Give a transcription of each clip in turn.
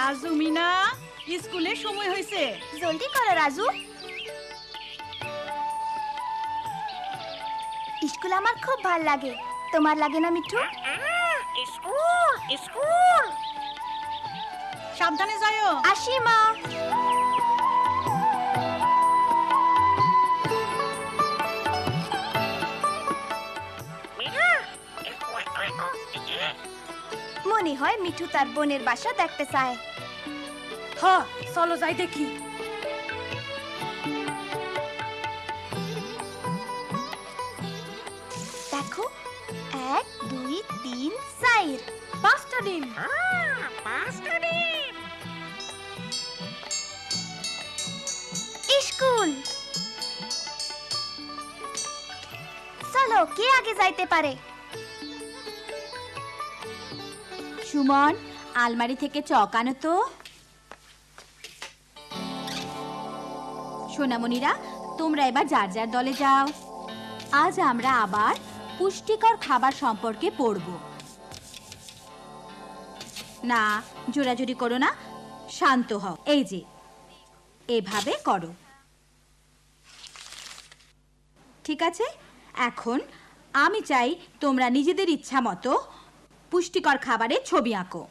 রাজু মিনা স্কুলের সময় হয়েছে, জলদি করো রাজু। স্কুল আমার খুব ভাল লাগে, তোমার লাগে না মিঠু? স্কুল স্কুল সাবধানে যাও। আসি মা। মনে হয় মিঠু তার বোনের বাসা দেখতে চায়। হ্যাঁ, চলো যাই দেখি। দেখো, 1 2 3 4 5টা ডিম। স্কুল। চলো, কে আগে যাইতে পারে? সুমন, আলমারি থেকে চক আনো তো। সোনামণিরা, তোমরা এবার যার যার দলে যাও। আজ আমরা আবার পুষ্টিকর খাবার সম্পর্কে পড়ব। না, জোরাজুরি করো না, শান্ত হও। এই যে এভাবে করো, ঠিক আছে? এখন আমি চাই তোমরা নিজেদের ইচ্ছা মতো পুষ্টিকর খাবারের ছবি আঁকো।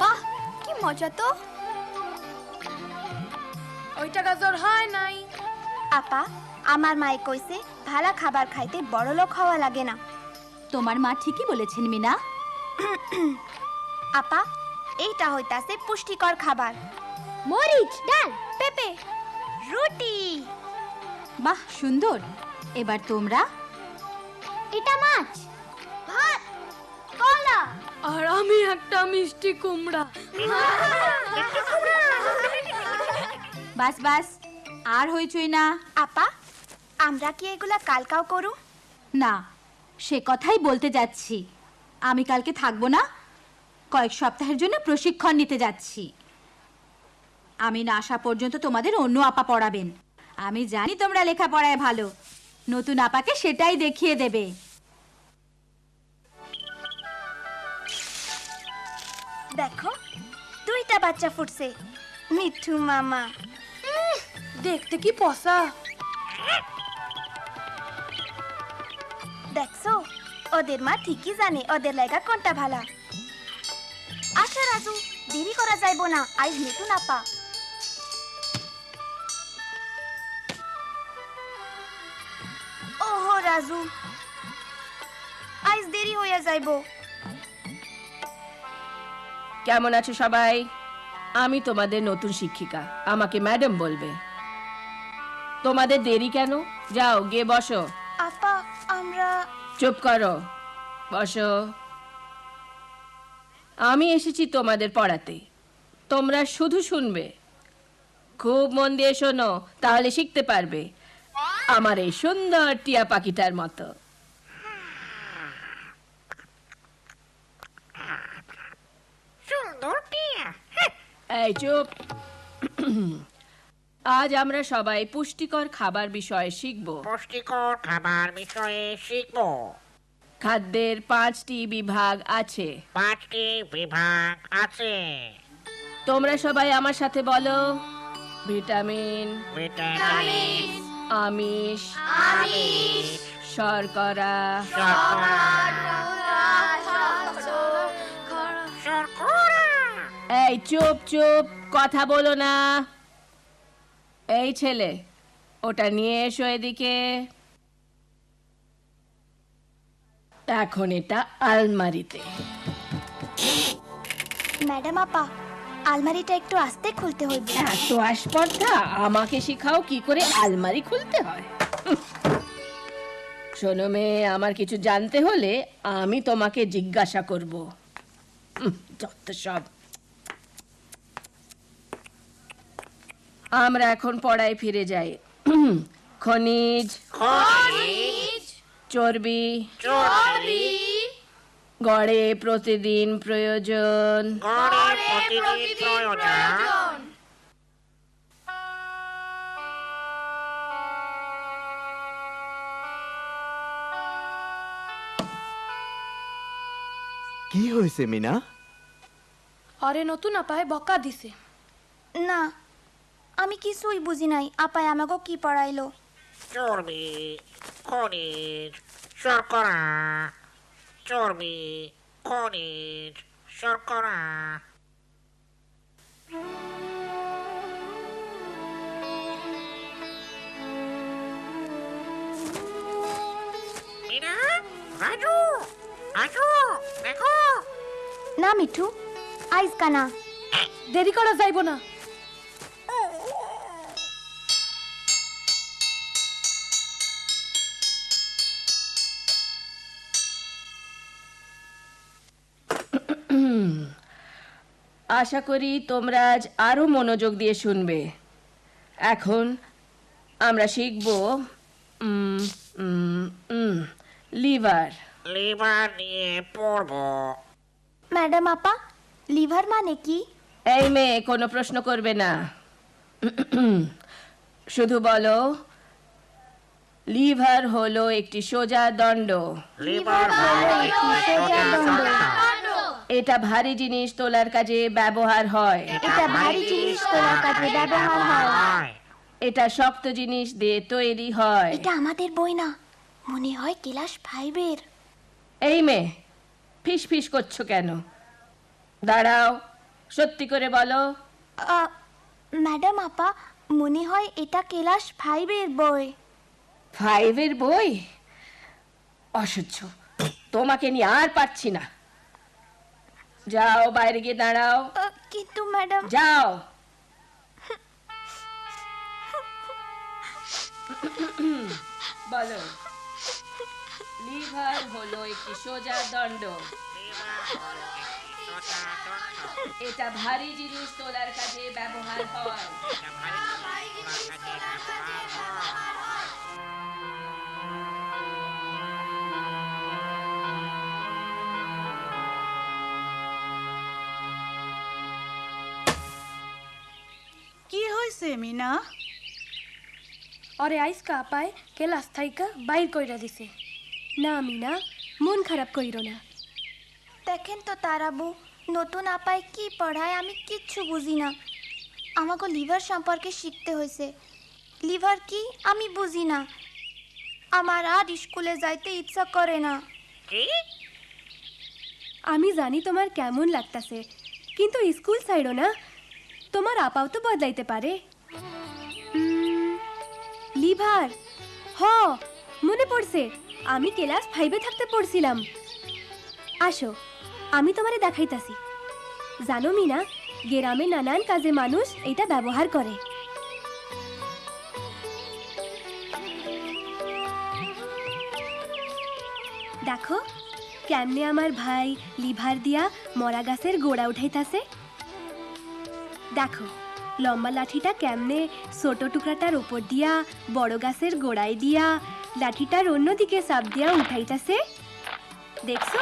বাহ, কি মজা তো। ওইটা গাজর হয় নাই। আপা, আমার মায়ে কইছে ভালো খাবার খাইতে বড়লোক হওয়া লাগে না। তোমার মা ঠিকই বলেছেন মিনা। আপা, এইটা হইতাছে পুষ্টিকর খাবার। মরিচ, ডাল, পেঁপে, রুটি। বাহ, সুন্দর। এবার তোমরা। এটা মাছ, ভাত, কলা। আর আমি একটা মিষ্টি কুমড়া। বাস বাস, আর হইচই না। আপা, আমরা কি এগুলা কালকাও করু? না, সে কথাই বলতে যাচ্ছি। আমি কালকে থাকবো না, কয়েক সপ্তাহের জন্য প্রশিক্ষণ নিতে যাচ্ছি। আমি না আসা পর্যন্ত তোমাদের অন্য আপা পড়াবেন। আমি জানি তোমরা লেখাপড়ায় ভালো, নতুন আপাকে সেটাই দেখিয়ে দেবে। দেখো, 2টা বাচ্চা ফুটছে। মিঠু মামা। দেখতে কি পসা। দেখছো, ওদের মা ঠিকই জানে ওদের লাগা কোনটা ভালো। আচ্ছা রাজু, দেরি করা যাইবো না, আজ নতুন আপা। ওহো রাজু, আজ দেরি হইয়া যাইবো। কেমন আছো সবাই? আমি তোমাদের নতুন শিক্ষিকা, আমাকে ম্যাডাম বলবে। তোমাদের দেরি কেন? যাও গিয়ে বসো। আপা, আমরা। চুপ করো, বসো। আমি এসেছি তোমাদের পড়াতে, তোমরা শুধু শুনবে। খুব মন দিয়ে শোনো, তাহলে শিখতে পারবে, আমার এই সুন্দর টিয়া পাখিটার মতো। সুন্দর টিয়া। এই চুপ। আজ আমরা সবাই পুষ্টিকর খাবার বিষয়ে শিখব। পুষ্টিকর খাবার বিষয়ে শিখবো। খাদ্যের 5টি বিভাগ আছে। 5টি বিভাগ আছে। তোমরা সবাই আমার সাথে বলো। ভিটামিন, ভিটামিন, আমিষ, শর্করা, শর্করা। এই চুপ চুপ, কথা বলো না। এই ছেলে, ওটা নিয়ে এসো এদিকে। এখন এটা আলমারিতে। ম্যাডাম আপা, আলমারিটা একটু আস্তে খুলতে হইবে। এত আসপর্দা, আমাকে শিখাও কি করে আলমারি খুলতে হয়। শোনো মেয়ে, আমার কিছু জানতে হলে আমি তোমাকে জিজ্ঞাসা করব। যত সব। আমরা এখন পড়ায় ফিরে যাই। খনিজ, চর্বি, গড়ে প্রতিদিন প্রয়োজন। কি হয়েছে মিনা? অরে নতুন আপায় বকা দিছে। না, আমি কিছুই বুঝি নাই। আপায় আমাকে কি পড়াইলো? চর্বি, খনিজ, শর্করা। চর্বি, খনিজ, শর্করা। মিনা, রাজু, আসো, দেখো। না মিঠু, আইজ কানা। দেরি করা যাইব না। আশা করি তোমরা আজ আরো মনোযোগ দিয়ে শুনবে। এখন আমরা শিখব লিভার। লিভার নিয়ে পড়বো। ম্যাডাম আপা, লিভার মানে কি? এই মেয়ে কোনো প্রশ্ন করবে না, শুধু বলো লিভার হলো একটি সোজা দণ্ড। লিভার হলো একটি সোজা দণ্ড। এটা ভারী জিনিস তোলার কাজে ব্যবহার হয়। এটা ভারী জিনিস তোলার কাজে ব্যবহার হয়। এটা শক্ত জিনিস দিয়ে তৈরি হয়। এটা আমাদের বই না, মনে হয় ক্লাস 5-এর। এই মেয়ে ফিস ফিস করছো কেন? দাঁড়াও, সত্যি করে বলো। ম্যাডাম আপা, মনে হয় এটা ক্লাস 5-এর বই। 5-এর বই? অসহ্য, তোমাকে নিয়ে আর পারছি না। যাও বাইরে গিয়ে দাঁড়াও। কিন্তু ম্যাডাম, যাও। বলো, লিভার হলো একটি সোজা দণ্ড। এটা ভারী জিনিস তোলার কাজে ব্যবহার হয়। কি হয়েছে মিনা? অরে আইসকা আপায় ক্লাস থাইকা বাইর কইরা দিছে। না মিনা, মন খারাপ কইরো না। দেখেন তো তারাবু, নতুন আপায় কি পড়ায় আমি কিচ্ছু বুঝি না। আমাকে লিভার সম্পর্কে শিখতে হয়েছে। লিভার কি আমি বুঝি না। আমার আর স্কুলে যাইতে ইচ্ছা করে না। কি? আমি জানি তোমার কেমন লাগতাছে, কিন্তু স্কুল ছাইড়ো না। তোমার আপাও তো বদলাইতে পারে। লিভার, হ মনে পড়ছে, আমি ক্লাস 5-এ থাকতে পড়ছিলাম। আসো, আমি তোমারে দেখাইতাছি। জানো মিনা, গ্রামে নানান কাজে মানুষ এটা ব্যবহার করে। দেখো কেমনে আমার ভাই লিভার দিয়া মরা গাছের গোড়া উঠাইতাছে। দেখো লম্বা লাঠিটা কেমনে ছোট টুকরাটার উপর দিয়া বড় গাছের গোড়ায় দিয়া লাঠিটার অন্যদিকে চাপ দিয়া উঠাইতাছে। দেখছো,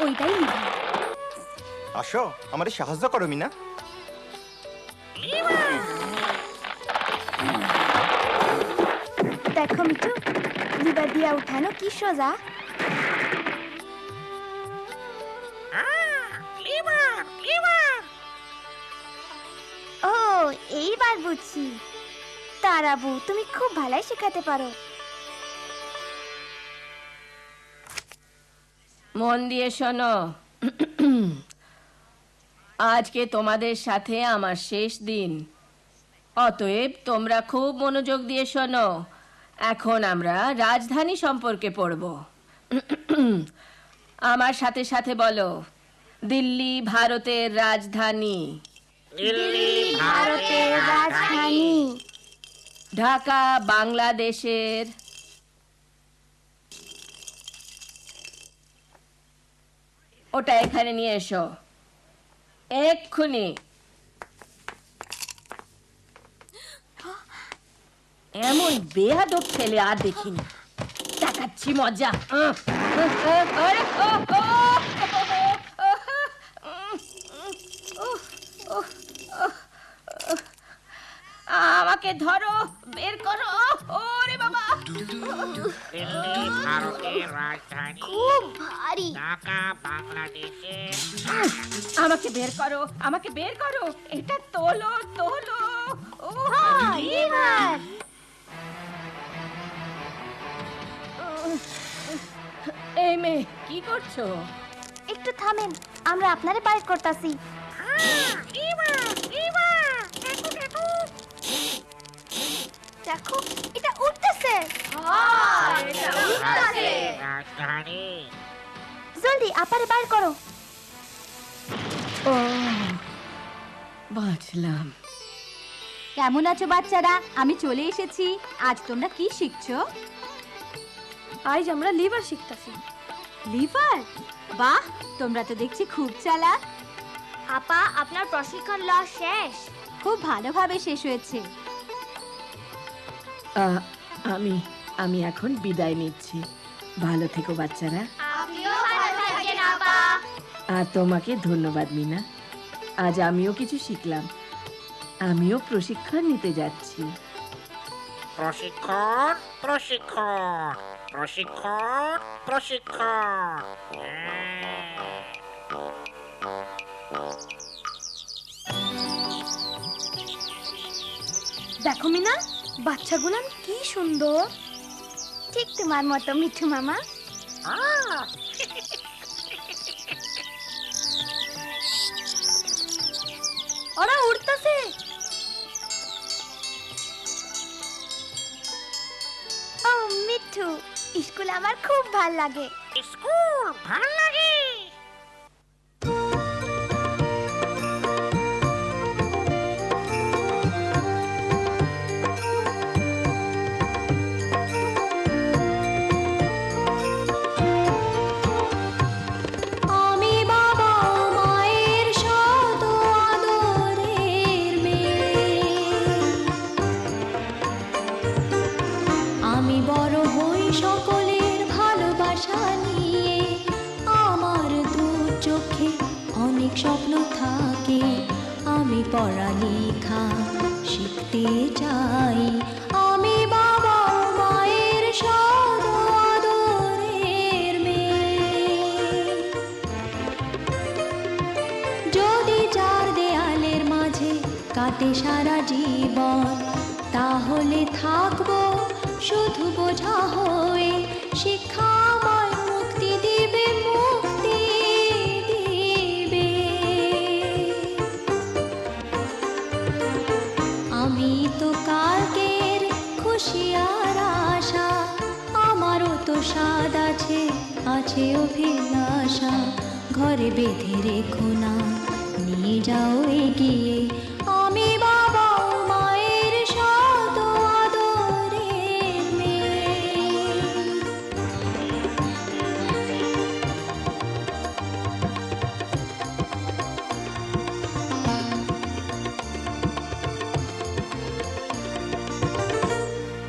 ওইটাই লিভার। আসো, আমাদের সাহায্য করো মিনা। দেখো মিঠু, লিভার দিয়া উঠানো কি সোজা। Liver, liver. ও, এইবার বুঝছি। তারাবু, তুমি খুব ভালোই শেখাতে পারো। মন দিয়ে শোনো, আজকে তোমাদের সাথে আমার শেষ দিন। অতএব তোমরা খুব মনোযোগ দিয়ে শোনো। এখন আমরা রাজধানী সম্পর্কে পড়ব। আমার সাথে সাথে বলো, দিল্লি ভারতের রাজধানী। দিল্লি ভারতের রাজধানী। ঢাকা বাংলাদেশের। ওটা এখানে নিয়ে এসো এক্ষুনি। এমন বেয়াদব ছেলে আর দেখিনি। দেখাচ্ছি মজা। আমাকে ধরো, বের করো। ওরে বাবা! দিল্লি ভারতের রাজধানী। খুব ভারী। ঢাকা ঢাকা বাংলাদেশে আমাকে বের করো, আমাকে বের করো, এটা তোলো তোলো। ও লিভার এই মেয়ে কি করছো? একটু থামেন, আমরা আপনারে বাইর করতাছি। দেখো এটা উঠতেছে। রাজধানী জলদি আপারে বাইর করো। ও বাঁচলাম। কেমন আছো বাচ্চারা? আমি চলে এসেছি। আজ তোমরা কি শিখছো? আজ আমরা লিভার শিখতাছি। লিভার? বাহ, তোমরা তো দেখছি খুব চালাক। আপা আপনার প্রশিক্ষণ লওয়া শেষ? খুব ভালোভাবে শেষ হয়েছে। আমি আমি এখন বিদায় নিচ্ছি। ভালো থেকো বাচ্চারা। আপনিও ভালো থাকেন আপা। আর তোমাকে ধন্যবাদ মিনা। আজ আমিও কিছু শিখলাম। আমিও প্রশিক্ষণ নিতে যাচ্ছি। প্রশিক্ষণ প্রশিক্ষণ প্রশিক্ষণ প্রশিক্ষণ দেখো মিনা, বাচ্চাগুলান কি সুন্দর। ঠিক তোমার মতো মিঠু মামা। ওরা উড়তাছে। ও মিঠু, স্কুল আমার খুব ভাল লাগে। স্কুল ভাল লাগে। আমি বাবা মায়ের শত আদরের মেয়ে, আমি বড় হই সকলের ভালোবাসা নিয়ে। আমার দু চোখে অনেক স্বপ্ন থাকে, আমি পড়ালেখা শিখতে চাই। আমি বাবা মায়ের শত আদরের মেয়ে। যদি চার দেয়ালের মাঝে কাটে সারা জীবন, তাহলে থাকবো শুধু বোঝা হয়ে। শিক্ষা আমায় মুক্তি দিবে, মুক্তি দিবে। আমি তো কালকের খুশি আর আশা, আমারও তো স্বাদ আছে, আছে অভিলাষা। ঘরে বেঁধে রেখো না, নিয়ে যাও এগিয়ে। আমি